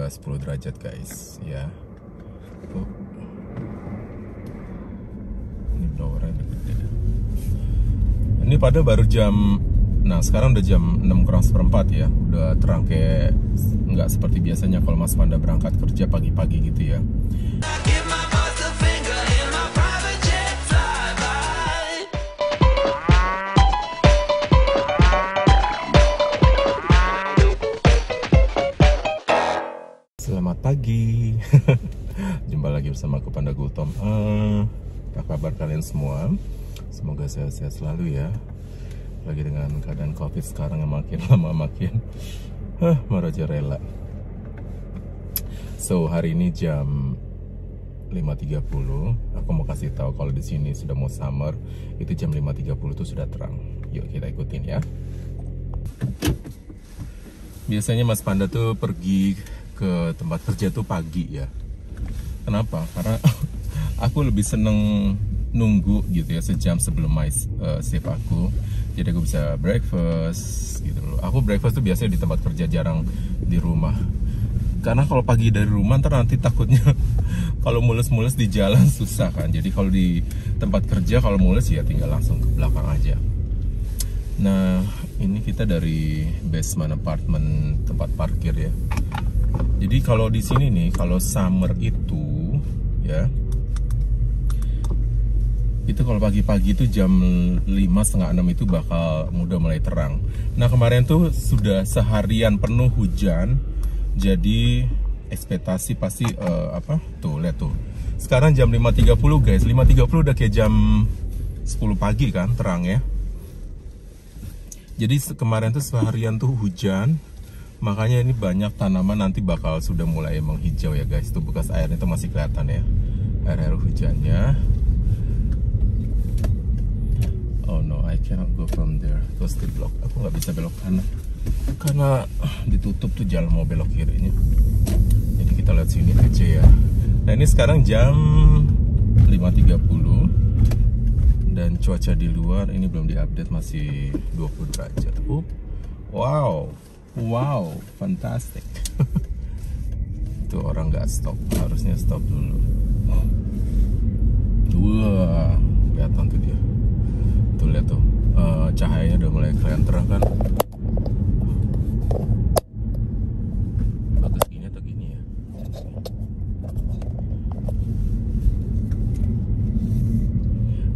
udah 10 derajat guys ya. Ini blowernya udah gede. Ini pada baru jam, nah sekarang udah jam 6 kurang seperempat ya. Udah terang kayak nggak seperti biasanya kalau Mas Panda berangkat kerja pagi-pagi gitu ya. Selamat pagi. Jumpa lagi bersama aku Panda Gultom. Apa kabar kalian semua? Semoga sehat-sehat selalu ya. Lagi dengan keadaan COVID sekarang yang makin lama makin merajalela. So, hari ini jam 5.30. Aku mau kasih tahu kalau di sini sudah mau summer. Itu jam 5.30 itu sudah terang. Yuk kita ikutin ya. Biasanya Mas Panda tuh pergi ke tempat kerja tuh pagi ya. Kenapa? Karena aku lebih seneng nunggu gitu ya, sejam sebelum shift aku. Jadi aku bisa breakfast gitu loh. Aku breakfast tuh biasanya di tempat kerja, jarang di rumah. Karena kalau pagi dari rumah ntar nanti takutnya kalau mules-mules di jalan susah kan. Jadi kalau di tempat kerja kalau mules ya tinggal langsung ke belakang aja. Nah, ini kita dari basement apartemen tempat parkir ya. Jadi kalau di sini nih, kalau summer itu ya, itu kalau pagi-pagi itu jam 5, setengah 6 itu bakal udah mulai terang. Nah kemarin tuh sudah seharian penuh hujan, jadi ekspektasi pasti tuh lihat tuh. Sekarang jam 5.30 guys, 5.30 udah kayak jam 10 pagi kan, terang ya. Jadi kemarin tuh seharian tuh hujan. Makanya ini banyak tanaman nanti bakal sudah mulai menghijau ya guys. Itu bekas airnya itu masih kelihatan ya, air hujannya. Oh no, I cannot go from there. Itu still block. Aku nggak bisa belok kanan karena ditutup tuh jalan mau belok kirinya. Jadi kita lihat sini aja ya. Nah ini sekarang jam 5.30 dan cuaca di luar ini belum diupdate, masih 20 derajat. Wow, fantastic. Itu orang nggak stop, harusnya stop dulu. Wah, kelihatan tuh dia. Tuh lihat tuh, cahayanya udah mulai kelihatan terang kan. Bagus gini atau gini ya?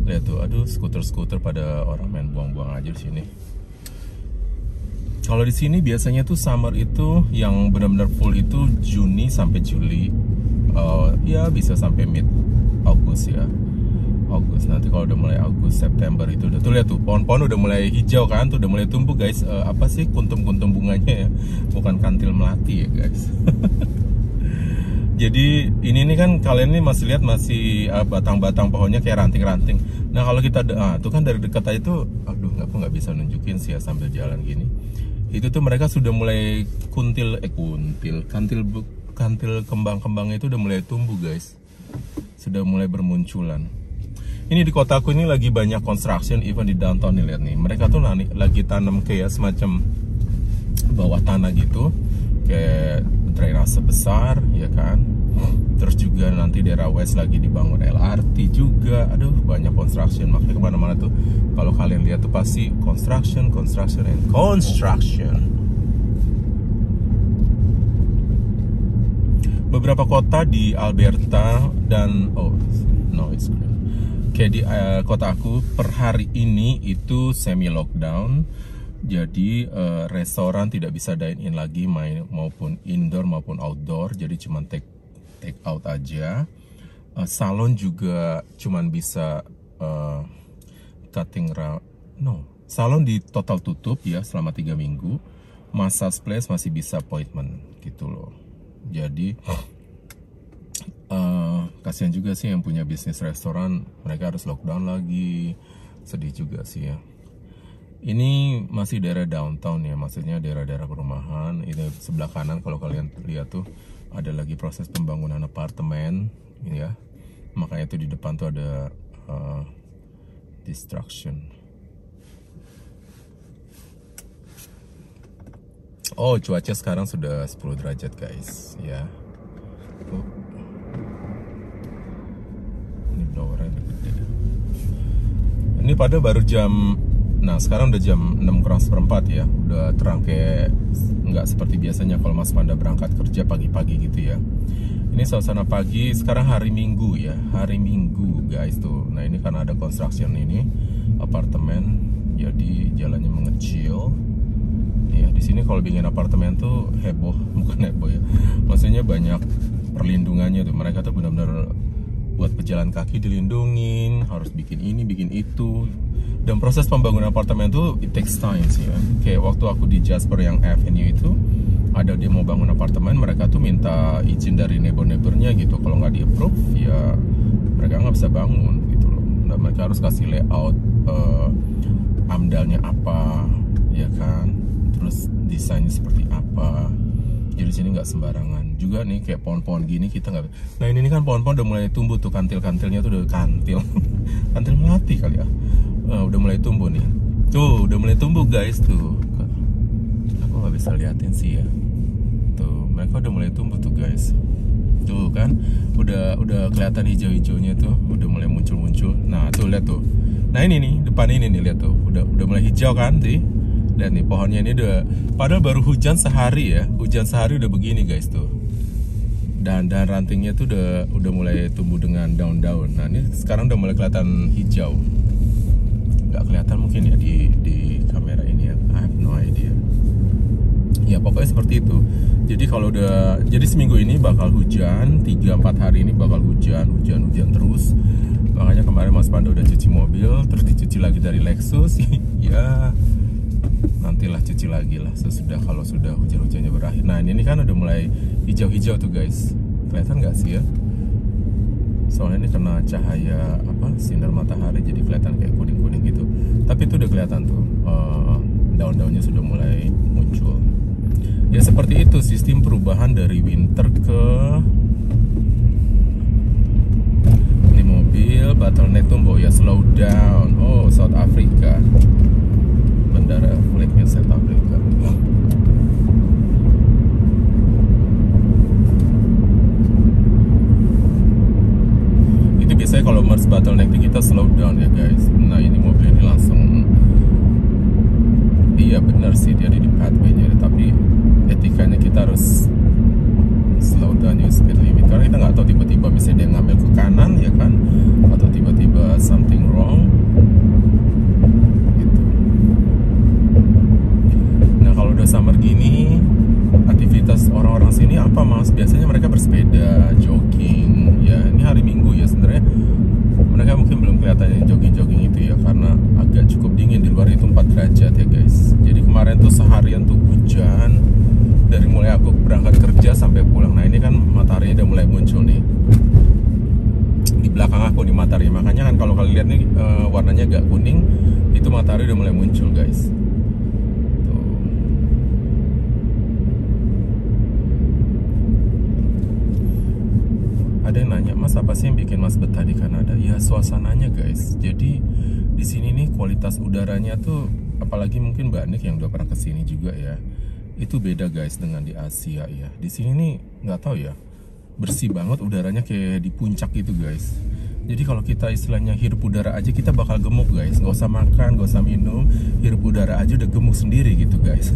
Lihat tuh, aduh skuter-skuter pada orang main buang-buang aja di sini. Kalau di sini biasanya tuh summer itu yang benar-benar full itu Juni sampai Juli, ya bisa sampai mid Agustus ya. Agustus, nanti kalau udah mulai Agustus September itu udah tuh lihat tuh pohon-pohon udah mulai hijau kan, tuh udah mulai tumbuh guys. Apa sih kuntum-kuntum bunganya ya, bukan kantil melati ya guys. Jadi ini kan kalian ini masih lihat masih batang-batang pohonnya kayak ranting-ranting. Nah kalau kita tuh kan dari dekat aja tuh, aduh aku nggak bisa nunjukin sih ya sambil jalan gini. Itu tuh mereka sudah mulai kantil kembang-kembangnya itu udah mulai tumbuh guys, sudah mulai bermunculan. Ini di kotaku ini lagi banyak construction, even di downtown nih, lihat nih, mereka tuh lagi tanam kayak semacam bawah tanah gitu, kayak drainase besar ya kan. Terus juga nanti daerah West lagi dibangun LRT juga. Aduh banyak construction, makanya kemana-mana tuh kalau kalian lihat tuh pasti construction. Beberapa kota di Alberta dan kayak di kota aku per hari ini itu semi lockdown. Jadi restoran tidak bisa dine in lagi, maupun indoor maupun outdoor. Jadi cuma take out aja. Salon juga cuman bisa salon di total tutup ya selama 3 minggu. Massage place masih bisa appointment gitu loh. Jadi kasihan juga sih yang punya bisnis restoran, mereka harus lockdown lagi. Sedih juga sih ya. Ini masih daerah downtown ya, maksudnya daerah-daerah perumahan. Itu sebelah kanan kalau kalian lihat tuh ada lagi proses pembangunan apartemen ya. Makanya tuh di depan tuh ada destruction. Oh, cuaca sekarang sudah 10 derajat guys, ya. Tuh. Ini blowernya udah gede. Ini pada baru jam, nah sekarang udah jam 6 kurang seperempat ya. Udah terang kayak nggak seperti biasanya kalau Mas Panda berangkat kerja pagi-pagi gitu ya. Ini suasana pagi, sekarang hari Minggu ya. Hari Minggu guys tuh. Nah ini karena ada construction ini, apartemen, jadi jalannya mengecil. Ya, di sini kalau bikin apartemen tuh heboh, bukan heboh ya. Maksudnya banyak perlindungannya tuh. Mereka tuh benar-benar buat pejalan kaki dilindungin, harus bikin ini, bikin itu. Dan proses pembangunan apartemen tuh it takes time sih ya. Kayak waktu aku di Jasper yang Avenue itu, ada dia mau bangun apartemen, mereka tuh minta izin dari neighbor-neighbornya gitu. Kalau nggak di-approve, ya mereka nggak bisa bangun gitu loh. Dan mereka harus kasih layout amdalnya apa, ya kan. Terus desainnya seperti apa. Jadi sini nggak sembarangan. Juga nih kayak pohon-pohon gini kita nggak. Nah ini kan pohon-pohon udah mulai tumbuh tuh, kantil-kantilnya tuh udah kantil, kantil melati kali ya. Udah mulai tumbuh nih. Tuh udah mulai tumbuh guys tuh. Aku nggak bisa liatin sih ya. Tuh mereka udah mulai tumbuh tuh guys. Tuh kan, udah kelihatan hijau-hijaunya tuh, udah mulai muncul-muncul. Nah tuh lihat tuh. Nah ini nih depan ini nih lihat tuh, udah mulai hijau kan sih. Lihat nih pohonnya ini udah, padahal baru hujan sehari ya, hujan sehari udah begini guys tuh. Dan rantingnya tuh udah mulai tumbuh dengan daun-daun. Nah ini sekarang udah mulai kelihatan hijau. Nggak kelihatan mungkin ya di kamera ini ya, I have no idea. Ya pokoknya seperti itu. Jadi kalau jadi seminggu ini bakal hujan, 3-4 hari ini bakal hujan terus. Makanya kemarin Mas Panda udah cuci mobil, terus dicuci lagi dari Lexus. Ya nantilah cuci lagi lah sesudah kalau sudah hujan-hujannya berakhir. Nah ini kan udah mulai hijau-hijau tuh guys, kelihatan nggak sih ya? Soalnya ini kena cahaya sinar matahari jadi kelihatan kayak kuning-kuning gitu. Tapi itu udah kelihatan tuh daun-daunnya sudah mulai muncul. Ya seperti itu sistem perubahan dari winter ke ini mobil bottleneck tumbuh ya, slow down. Oh South Africa, bandara flagnya South Africa. Itu biasanya kalau Mers bottleneck kita slow down ya guys. Nah ini mobil ini langsung, iya benar sih dia ada di pathway-nya, tapi etikanya kita harus slow down your speed limit karena kita nggak tahu tiba-tiba misalnya dia ngambil ke kanan ya kan, atau tiba-tiba something wrong. Summer gini, aktivitas orang-orang sini apa mas? Biasanya mereka bersepeda, jogging. Ya ini hari Minggu ya, sebenarnya mereka mungkin belum kelihatan jogging-jogging itu ya, karena agak cukup dingin di luar itu 4 derajat ya guys. Jadi kemarin tuh seharian tuh hujan dari mulai aku berangkat kerja sampai pulang. Nah ini kan mataharinya udah mulai muncul nih di belakang aku nih matahari. Makanya kan kalau kalian lihat nih warnanya agak kuning, itu matahari udah mulai muncul guys. Ada yang nanya, mas apa sih yang bikin mas betah di Kanada? Ya suasananya guys. Jadi di sini nih kualitas udaranya tuh, apalagi mungkin Mbak Nik yang udah pernah kesini juga ya, itu beda guys dengan di Asia ya. Di sini nih nggak tahu ya, bersih banget udaranya kayak di puncak gitu guys. Jadi kalau kita istilahnya hirup udara aja kita bakal gemuk guys. Nggak usah makan, nggak usah minum, hirup udara aja udah gemuk sendiri gitu guys.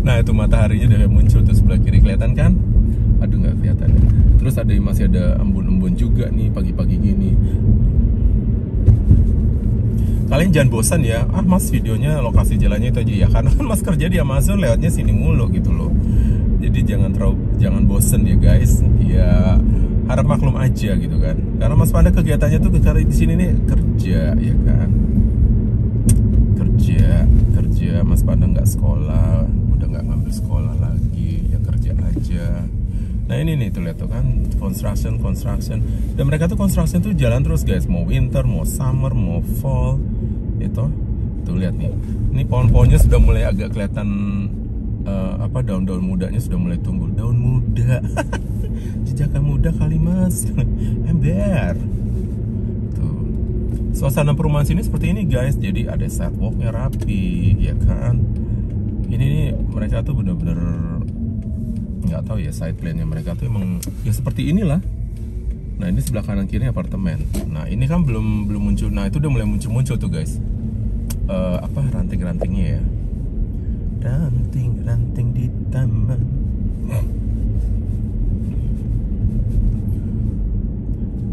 Nah itu mataharinya udah muncul tuh sebelah kiri, kelihatan kan? Aduh nggak kelihatan ya. Terus masih ada embun-embun juga nih pagi-pagi gini. Kalian jangan bosan ya, mas videonya lokasi jalannya itu aja ya, karena kan mas kerja di Amazon lewatnya sini mulu gitu loh. Jadi jangan bosan ya guys. Ya harap maklum aja gitu kan. Karena Mas Panda kegiatannya tuh di sini nih kerja ya kan. Kerja Mas Panda nggak sekolah, udah nggak ngambil sekolah lagi, ya kerja aja. Nah ini nih tuh lihat tuh kan, construction. Dan mereka tuh construction tuh jalan terus guys, mau winter, mau summer, mau fall. Itu tuh lihat nih, ini pohon-pohonnya sudah mulai agak kelihatan daun-daun mudanya sudah mulai tumbuh. Daun muda, jejakan muda kali mas, ember. Tuh, suasana perumahan sini seperti ini guys. Jadi ada sidewalknya rapi, ya kan. ini nih mereka tuh bener-bener nggak tahu ya, side plan-nya mereka tuh emang ya seperti inilah. Nah ini sebelah kanan kiri apartemen. Nah ini kan belum muncul. Nah itu udah mulai muncul tuh guys. Apa ranting-rantingnya ya? Ranting-ranting di taman.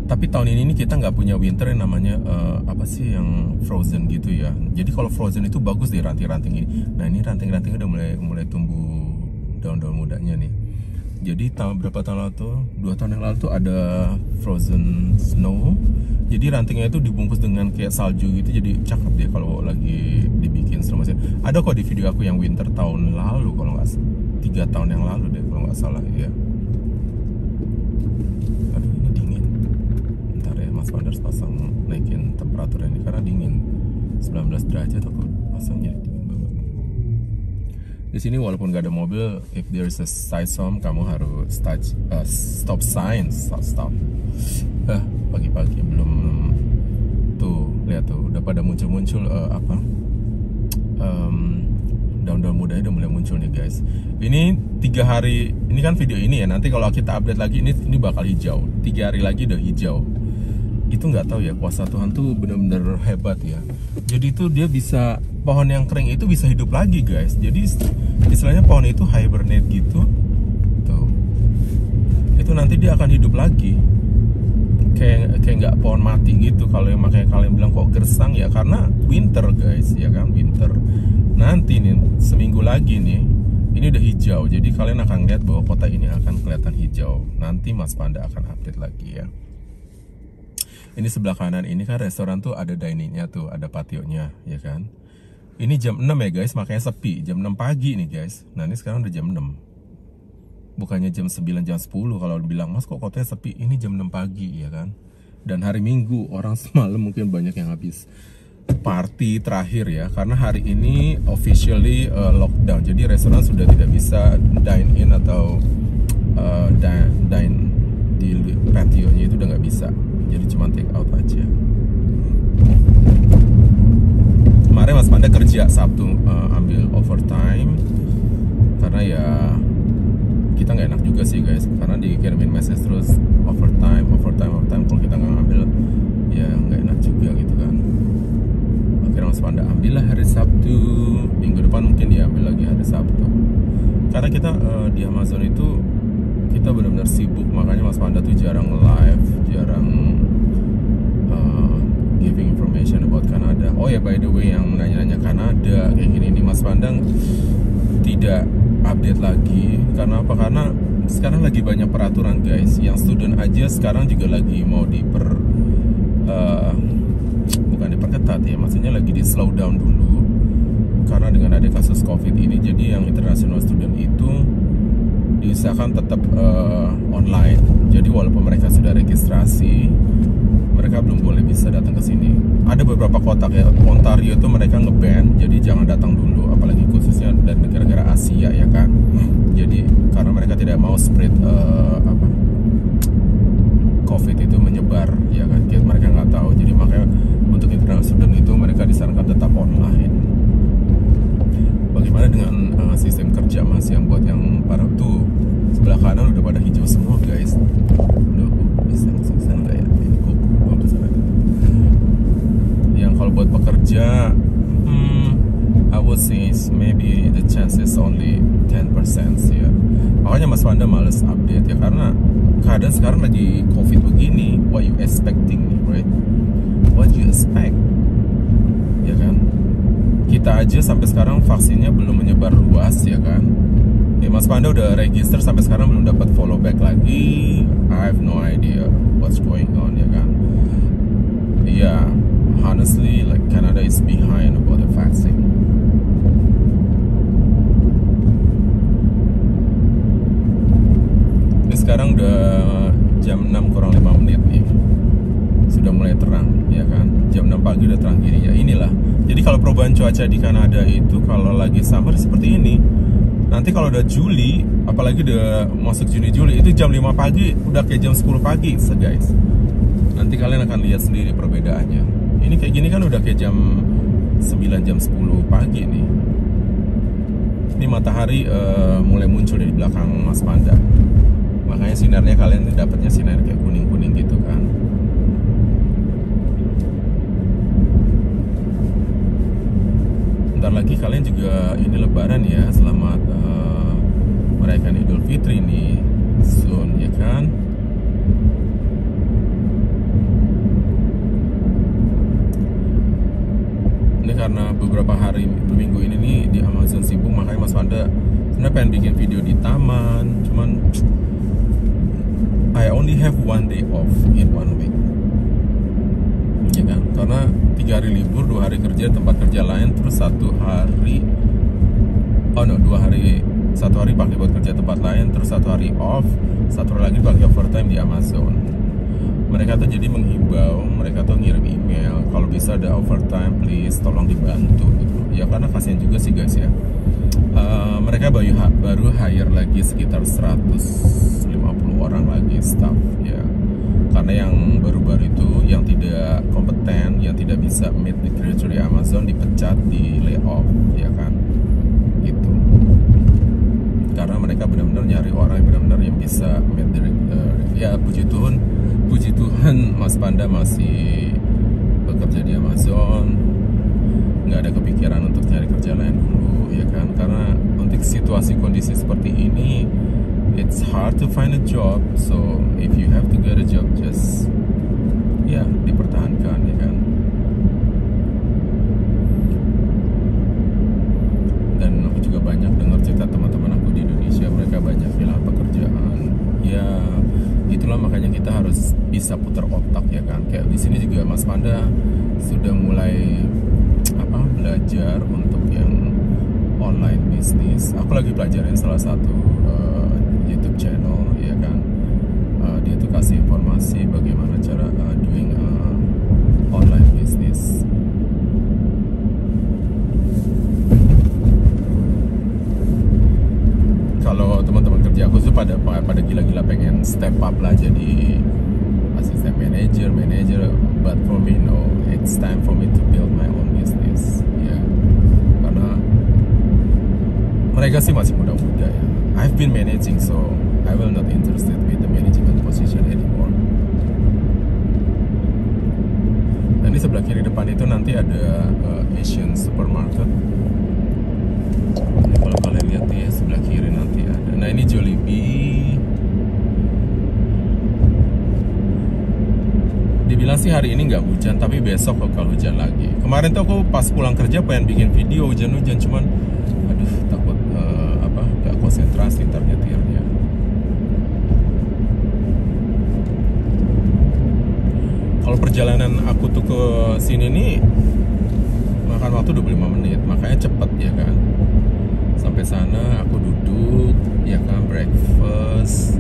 Tapi tahun ini kita nggak punya winter yang namanya apa sih yang frozen gitu ya. Jadi kalau frozen itu bagus deh ranting-ranting ini. Nah ini ranting-rantingnya udah mulai tumbuh daun-daun mudanya nih. Jadi berapa tahun lalu tuh, 2 tahun yang lalu tuh ada frozen snow. Jadi rantingnya itu dibungkus dengan kayak salju gitu, jadi cakep deh kalau lagi dibikin slow motion. Ada kok di video aku yang winter tahun lalu kalau nggak 3 tahun yang lalu deh kalau nggak salah ya. Aduh ini dingin. Ntar ya Mas Panders pasang naikin temperatur ini karena dingin. 19 derajat aku pasangnya. Di sini walaupun gak ada mobil, if there is a side sign, kamu harus stop sign, stop. Pagi-pagi belum tuh, lihat tuh, udah pada muncul daun-daun mudanya udah mulai muncul nih guys. Ini 3 hari, ini kan video ini ya. Nanti kalau kita update lagi, ini bakal hijau. 3 hari lagi udah hijau. Itu nggak tahu ya, kuasa Tuhan tuh bener-bener hebat ya. Jadi itu dia bisa, pohon yang kering itu bisa hidup lagi guys. Jadi istilahnya pohon itu hibernate gitu tuh. Itu nanti dia akan hidup lagi kayak nggak pohon mati gitu. Kalau yang makanya kalian bilang kok gersang ya, karena winter guys ya kan, winter. Nanti nih seminggu lagi nih ini udah hijau. Jadi kalian akan lihat bahwa kota ini akan kelihatan hijau. Nanti Mas Panda akan update lagi ya. Ini sebelah kanan ini kan restoran tuh ada diningnya tuh, ada pationya ya kan. Ini jam 6 ya guys, makanya sepi. Jam 6 pagi nih guys. Nah ini sekarang udah jam 6. Bukannya jam 9, jam 10. Kalau bilang mas kok kotanya sepi, ini jam 6 pagi ya kan. Dan hari Minggu, orang semalam mungkin banyak yang habis party terakhir ya. Karena hari ini officially lockdown. Jadi restoran sudah tidak bisa dine in atau dine di patio-nya itu udah nggak bisa. Jadi cuma take out aja. Kemarin Mas Panda kerja Sabtu ambil overtime karena ya kita nggak enak juga sih guys, karena dikirimin message terus overtime kalau kita nggak ngambil ya nggak enak juga gitu kan. Akhirnya Mas Panda ambillah hari Sabtu, minggu depan mungkin diambil lagi hari Sabtu. Karena kita di Amazon itu kita benar-benar sibuk, makanya Mas Panda tuh jarang live, jarang giving information about Kanada. Oh ya by the way, yang nanya-nanya Kanada kayak gini nih, Mas Panda tidak update lagi. Karena apa? Karena sekarang lagi banyak peraturan guys. Yang student aja sekarang juga lagi mau bukan diperketat ya, maksudnya lagi di slow down dulu. Karena dengan ada kasus COVID ini, jadi yang international student itu diusahakan tetap online. Jadi walaupun mereka sudah registrasi, mereka belum boleh bisa datang ke sini. Ada beberapa kota kayak Ontario itu mereka nge-ban, jadi jangan datang dulu, apalagi khususnya dari negara-negara Asia ya kan. Jadi karena mereka tidak mau spread COVID itu menyebar ya kan, mereka nggak tahu. Jadi makanya untuk international student itu mereka disarankan tetap online. Bagaimana dengan sistem kerja mas, yang buat yang para tuh sebelah kanan udah pada hijau semua guys. Udah bisa sana ya. Yang kalau buat pekerja, I would say maybe the chances only 10% ya. Makanya Mas Panda males update ya, karena keadaan sekarang lagi COVID begini. What you expecting, right? What you expect, ya kan? Kita aja sampai sekarang vaksinnya belum menyebar luas ya kan. Ya, Mas Panda udah register sampai sekarang belum dapat follow back lagi. I have no idea what's going on ya kan. Yeah, honestly like Canada is behind about the vaccine. Ini sekarang udah jam 6 kurang 5 menit nih. Sudah mulai terang ya kan. Jam 6 pagi udah terang gini ya. Inilah. Jadi kalau perubahan cuaca di Kanada itu kalau lagi summer seperti ini, nanti kalau udah Juli, apalagi udah masuk Juni-Juli, itu jam 5 pagi udah kayak jam 10 pagi guys. Nanti kalian akan lihat sendiri perbedaannya. Ini kayak gini kan udah kayak jam 9, jam 10 pagi nih. Ini matahari mulai muncul di belakang Mas Panda. Makanya sinarnya kalian dapatnya sinar kayak kuning-kuning gitu kan. Bentar lagi kalian juga ini lebaran ya. Selamat merayakan Idul Fitri nih soon ya kan. Ini karena beberapa hari minggu ini nih di Amazon sibuk, makanya Mas Panda sebenarnya pengen bikin video di taman, cuman I only have one day off in 1 week ya kan, karena 3 hari libur, 2 hari kerja tempat kerja lain, terus 1 hari 2 hari, 1 hari pakai buat kerja tempat lain, terus 1 hari off, 1 hari lagi pakai overtime di Amazon. Mereka tuh jadi menghimbau, mereka tuh ngirim email, kalau bisa ada overtime please tolong dibantu gitu. Ya karena kasihan juga sih guys ya. Mereka baru hire lagi sekitar 150 orang lagi staff ya. Karena yang baru-baru itu yang tidak kompeten, yang tidak bisa meet the criteria Amazon dipecat, di layoff ya kan. Gitu. Karena mereka benar-benar nyari orang yang benar-benar yang bisa meet the ya puji Tuhan Mas Panda masih bekerja di Amazon, nggak ada kepikiran untuk nyari kerja lain dulu ya kan, karena untuk situasi kondisi seperti ini it's hard to find a job, so if you have to get a job just ya dipertahankan ya kan. Dan aku juga banyak dengar cerita teman-teman aku di Indonesia, mereka banyak kehilangan pekerjaan ya. Itulah makanya kita harus bisa putar otak ya kan. Kayak di sini juga Mas Panda sudah mulai belajar untuk yang online bisnis. Aku lagi pelajarin salah satu YouTube channel ya kan. Dia tuh kasih informasi bagaimana cara doing online bisnis. Kalau teman-teman kerja aku tuh pada gila-gila pengen step up lah jadi asisten manager, but for me no, it's time for me to build my own business ya. Karena mereka sih masih muda-muda ya. I've been managing, so I will not interested with the management position anymore. Dan di sebelah kiri depan itu nanti ada Asian supermarket. Ini kalau kalian lihat ya sebelah kiri nanti ada. Nah ini Jollibee. Dibilang sih hari ini nggak hujan, tapi besok bakal hujan lagi. Kemarin tuh aku pas pulang kerja pengen bikin video hujan-hujan, cuman aduh takut nggak konsentrasi ntar nyetirnya. Kalau perjalanan aku tuh ke sini nih makan waktu 25 menit, makanya cepet ya kan. Sampai sana aku duduk ya kan, breakfast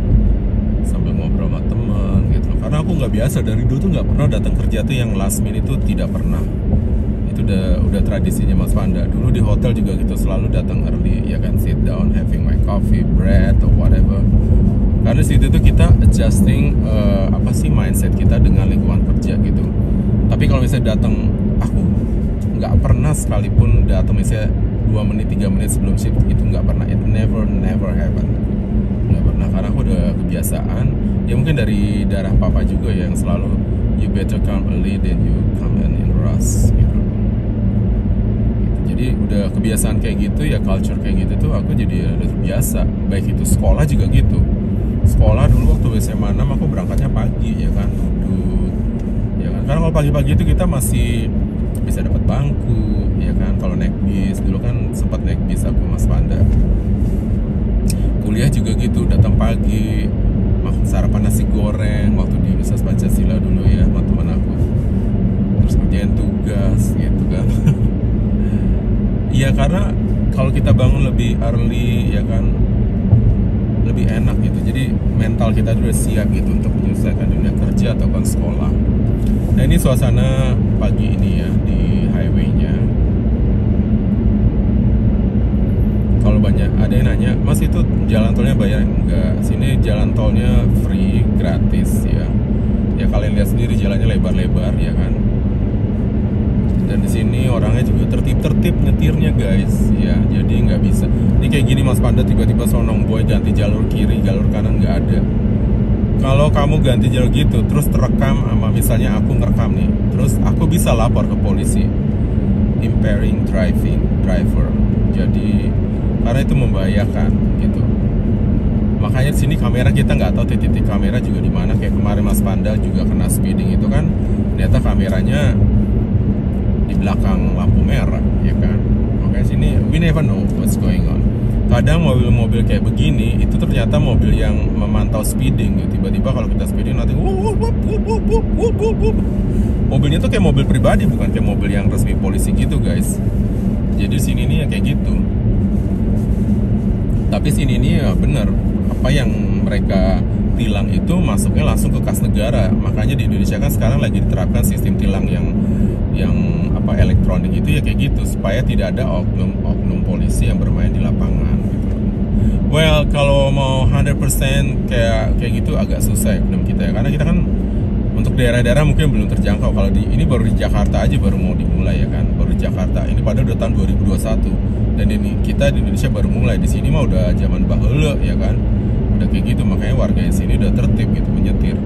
sambil ngobrol sama temen gitu. Karena aku nggak biasa, dari dulu tuh nggak pernah datang kerja tuh yang last minute itu, tidak pernah. Itu udah tradisinya Mas Panda. Dulu di hotel juga gitu, selalu datang early ya kan, sit down having my coffee, bread or whatever. Karena situ tuh kita adjusting mindset kita dengan lingkungan kerja gitu. Tapi kalau misalnya datang, aku nggak pernah sekalipun datang misalnya 2 menit 3 menit sebelum shift, itu nggak pernah. It never happen, nggak pernah. Karena aku udah kebiasaan ya, mungkin dari darah papa juga yang selalu you better come early than you come in rush gitu. Jadi udah kebiasaan kayak gitu ya, culture kayak gitu tuh aku jadi udah terbiasa. Baik itu sekolah juga gitu. Sekolah dulu waktu SMA 6 aku berangkatnya pagi ya kan, duduk ya kan. Karena kalau pagi-pagi itu kita masih bisa dapat bangku ya kan. Kalau naik bis dulu kan sempat naik bis aku Mas Panda. Kuliah juga gitu, datang pagi, sarapan nasi goreng waktu di Universitas Pancasila dulu ya sama teman aku. Terus kerjain tugas gitu kan. Iya karena kalau kita bangun lebih early ya kan, lebih enak gitu. Jadi mental kita udah siap gitu untuk menyelesaikan dunia kerja atau kan sekolah. Nah ini suasana pagi ini ya di highway-nya. Kalau banyak ada yang nanya, Mas itu jalan tolnya bayar? Enggak, sini jalan tolnya free, gratis ya. Ya kalian lihat sendiri jalannya lebar-lebar ya kan. Dan di sini orangnya juga tertib-tertib nyetirnya guys, ya. Jadi nggak bisa. Ini kayak gini Mas Panda tiba-tiba sonong boy ganti jalur kiri, jalur kanan nggak ada. Kalau kamu ganti jalur gitu, terus terekam sama misalnya aku ngerekam nih, terus aku bisa lapor ke polisi, impairing driver. Jadi karena itu membahayakan gitu. Makanya di sini kamera kita nggak tahu titik kamera juga di mana. Kayak kemarin Mas Panda juga kena speeding itu kan, ternyata kameranya di belakang lampu merah, ya kan. Makanya sini we never know what's going on. Kadang mobil-mobil kayak begini itu ternyata mobil yang memantau speeding gitu. Tiba-tiba kalau kita speeding nanti mobilnya tuh kayak mobil pribadi, bukan kayak mobil yang resmi polisi gitu guys. Jadi sini nih ya kayak gitu. Tapi sini nih ya bener, apa yang mereka tilang itu masuknya langsung ke kas negara. Makanya di Indonesia kan sekarang lagi diterapkan sistem tilang yang apa elektronik itu ya kayak gitu, supaya tidak ada oknum polisi yang bermain di lapangan gitu. Well, kalau mau 100% kayak gitu agak susah ya oknum kita ya, karena kita kan untuk daerah-daerah mungkin belum terjangkau. Kalau ini baru di Jakarta aja baru mau dimulai ya kan, baru di Jakarta. Ini padahal udah tahun 2021 dan ini kita di Indonesia baru mulai. Di sini mah udah zaman bahula ya kan, udah kayak gitu. Makanya warga di sini udah tertib gitu menyetir.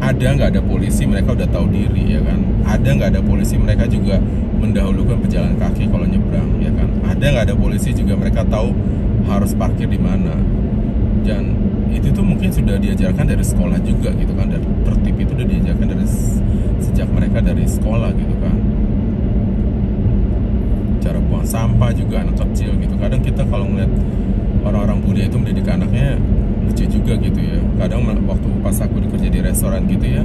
Ada nggak ada polisi, mereka udah tahu diri ya kan. Ada nggak ada polisi, mereka juga mendahulukan pejalan kaki kalau nyebrang ya kan. Ada nggak ada polisi juga mereka tahu harus parkir di mana. Dan itu tuh mungkin sudah diajarkan dari sekolah juga gitu kan. Dan tertib itu udah diajarkan dari sejak mereka dari sekolah gitu kan. Cara buang sampah juga anak kecil gitu. Kadang kita kalau ngeliat orang-orang Buddha itu mendidik anaknya lucu juga gitu ya. Kadang waktu pas aku kerja di restoran gitu ya,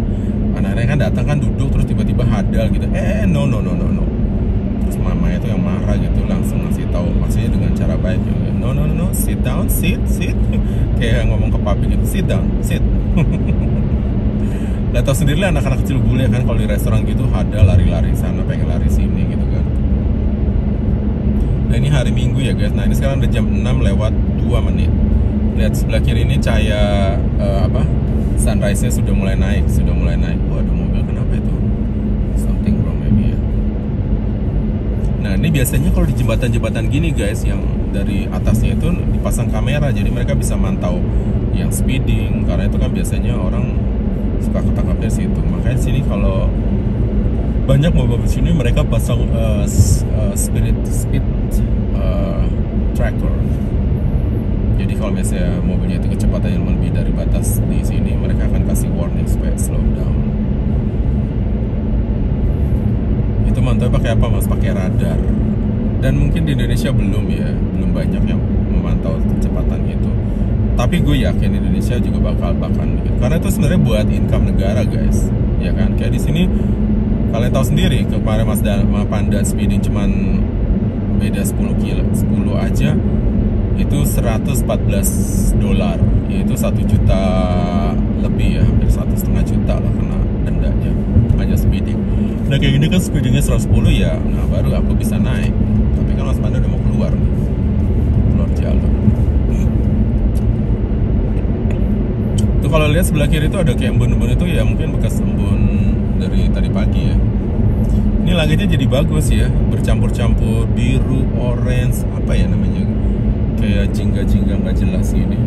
anak-anaknya kan datang kan duduk terus tiba-tiba hadal gitu. No. Terus mamanya tuh yang marah gitu, langsung ngasih tahu, maksudnya dengan cara baik ya. No, sit down, sit. Kayak ngomong ke papi gitu, sit down, sit. Lah tau sendiri lah anak-anak kecil bule kan kalau di restoran gitu hadal, lari-lari sana, pengen lari sini gitu kan. Nah ini hari Minggu ya guys. Nah ini sekarang udah jam 6 lewat 2 menit. Lihat sebelah kiri ini cahaya sunrise-nya sudah mulai naik. Waduh, mobil kenapa itu? Something wrong maybe ya. Nah ini biasanya kalau di jembatan-jembatan gini guys, yang dari atasnya itu dipasang kamera, jadi mereka bisa mantau yang speeding. Karena itu kan biasanya orang suka ketangkap dari situ. Makanya sini kalau banyak mobil di sini mereka pasang speed tracker. Jadi kalau misalnya mobilnya itu kecepatannya lebih dari batas di sini, mereka akan kasih warning supaya slow down. Itu mantap pakai apa Mas? Pakai radar. Dan mungkin di Indonesia belum belum banyak yang memantau kecepatan itu. Tapi gue yakin Indonesia juga bakal gitu. Karena itu sebenarnya buat income negara guys, ya kan? Kayak di sini kalian tahu sendiri, kemarin Mas Panda speeding cuman beda 10 aja itu $114, yaitu 1 juta lebih ya, hampir 1,5 juta lah kena dendanya hanya speeding. Nah kayak gini kan speedingnya 110 ya, nah baru aku bisa naik. Tapi kan Mas Panda udah mau keluar jalur. Tuh kalau lihat sebelah kiri itu ada kayak embun-embun itu ya, mungkin bekas embun dari tadi pagi ya. Ini langitnya jadi bagus ya, bercampur-campur biru, orange, apa ya namanya, kayak jingga-jingga nggak jelas gini.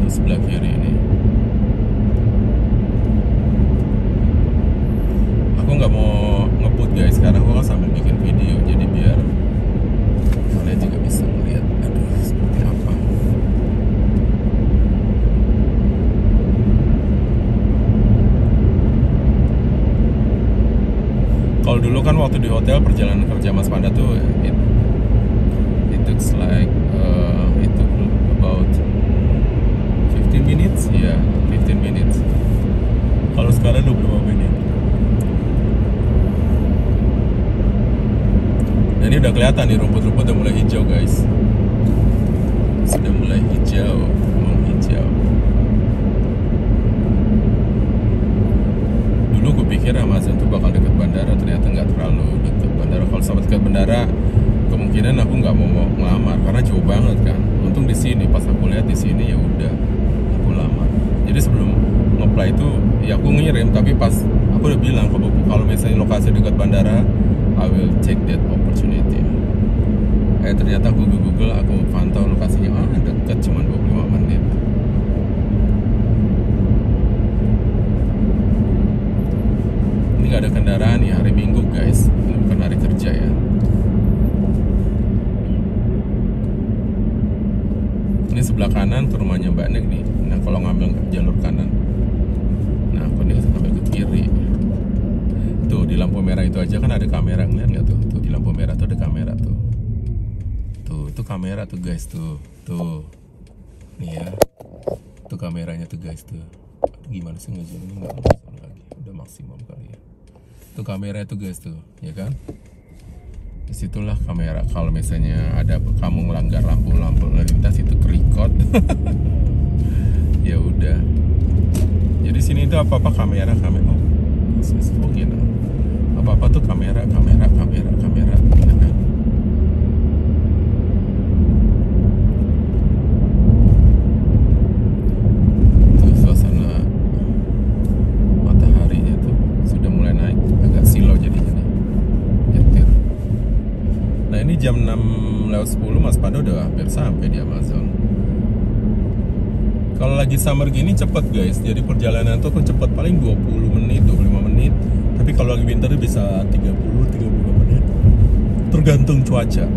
Di sebelah kiri ini, aku nggak mau ngebut guys, karena aku kan sambil bikin video, jadi biar kalian juga bisa melihat, aduh seperti apa. Kalau dulu kan waktu di hotel perjalanan kerja Mas Panda tuh it took like it took about 15 minutes ya, 15 minutes. Kalau sekarang 25 menit. Dan ini udah kelihatan nih, rumput-rumput udah mulai hijau guys. Sudah mulai hijau, menghijau. Dulu gue pikir Amazon tuh bakal deket bandara, ternyata nggak terlalu deket bandara. Kalau sampai dekat bandara, kemungkinan aku nggak mau ngelamar karena jauh banget kan. Untung di sini, pas aku lihat di sini ya udah aku lamar. Jadi sebelum nge-apply itu ya aku ngirim, tapi pas aku udah bilang kalau misalnya lokasi dekat bandara, I will take that opportunity. Ternyata aku Google, aku pantau lokasinya, dekat, cuma 25 menit. Ini gak ada kendaraan nih, hari Minggu guys, ini bukan hari kerja ya. Ini sebelah kanan tuh rumahnya Mbak Nek nih. Nah kalau ngambil jalur kanan, nah aku nih ngambil ke kiri. Tuh di lampu merah itu aja kan ada kamera, ngeliat nggak tuh? Tuh di lampu merah tuh ada kamera tuh. Tuh itu kamera tuh guys tuh. Nih ya. Tuh kameranya tuh guys tuh. Gimana sih ngezoom ini, nggak maksimal lagi. Udah maksimum kali ya. Tuh kamera itu guys tuh, ya kan? Disitulah kamera. Kalau misalnya ada kamu melanggar lampu lalu lintas itu record. Ya udah. Jadi sini itu apa kamera. Oh, gitu. Apa tuh kamera, ya kan? Tuh suasana mataharinya tuh sudah mulai naik, agak silau jadinya nih. Nyetir. Nah ini jam 6:10 Mas Pando udah hampir sampai di Amazon. Kalau lagi summer gini cepet guys, jadi perjalanan tuh cepet, paling 20 menit, 25 menit. Tapi kalau lagi winter bisa 30-35 menit, tergantung cuaca.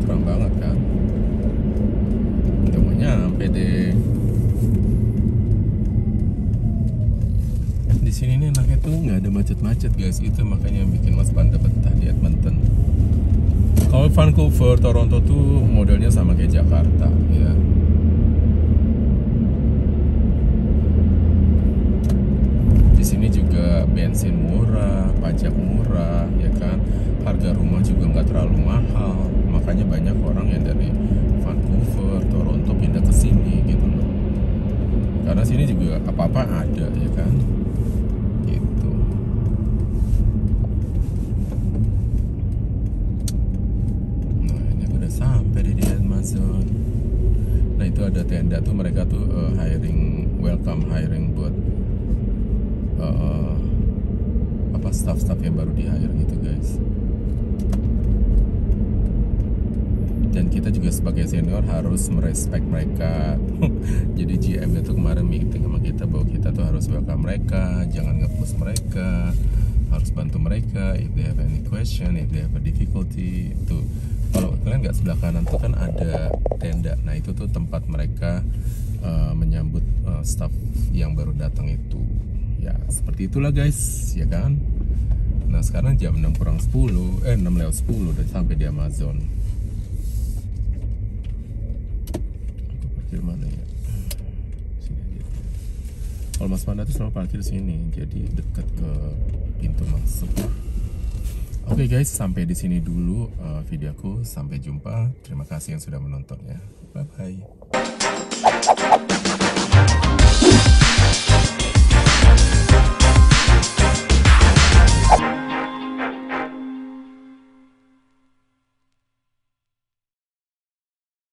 Terang banget kan, udah mau nyampe deh. Di sini nih enaknya tuh nggak ada macet-macet guys, itu makanya yang bikin Mas Panda betah di Edmonton. Kalau Vancouver, Toronto tuh modelnya sama kayak Jakarta ya. Di sini juga bensin murah, pajak murah, ya kan. Harga rumah juga nggak terlalu mahal. Makanya banyak orang yang dari Vancouver, Toronto pindah ke sini gitu loh. Karena sini juga apa-apa ada, ya kan. Gitu. Nah ini aku udah sampai di Amazon. Nah itu ada tenda tuh, mereka tuh welcome hiring buat staff-staff yang baru di hire gitu guys. Dan kita juga sebagai senior harus merespek mereka. Jadi GM itu kemarin meeting sama kita bahwa kita tuh harus welcome mereka, jangan nge-push mereka, harus bantu mereka if they have any question, if they have a difficulty. Itu kalau kalian nggak sebelah kanan tuh kan ada tenda. Nah itu tuh tempat mereka menyambut staff yang baru datang itu. Ya seperti itulah guys, ya kan. Nah sekarang jam 6:10 udah sampai di Amazon. Aku parkir mana ya? Sini aja. Kalau Mas Panda tuh selalu parkir sini, jadi dekat ke pintu masuk. Oke guys, sampai di sini dulu videoku. Sampai jumpa. Terima kasih yang sudah menontonnya. Bye bye.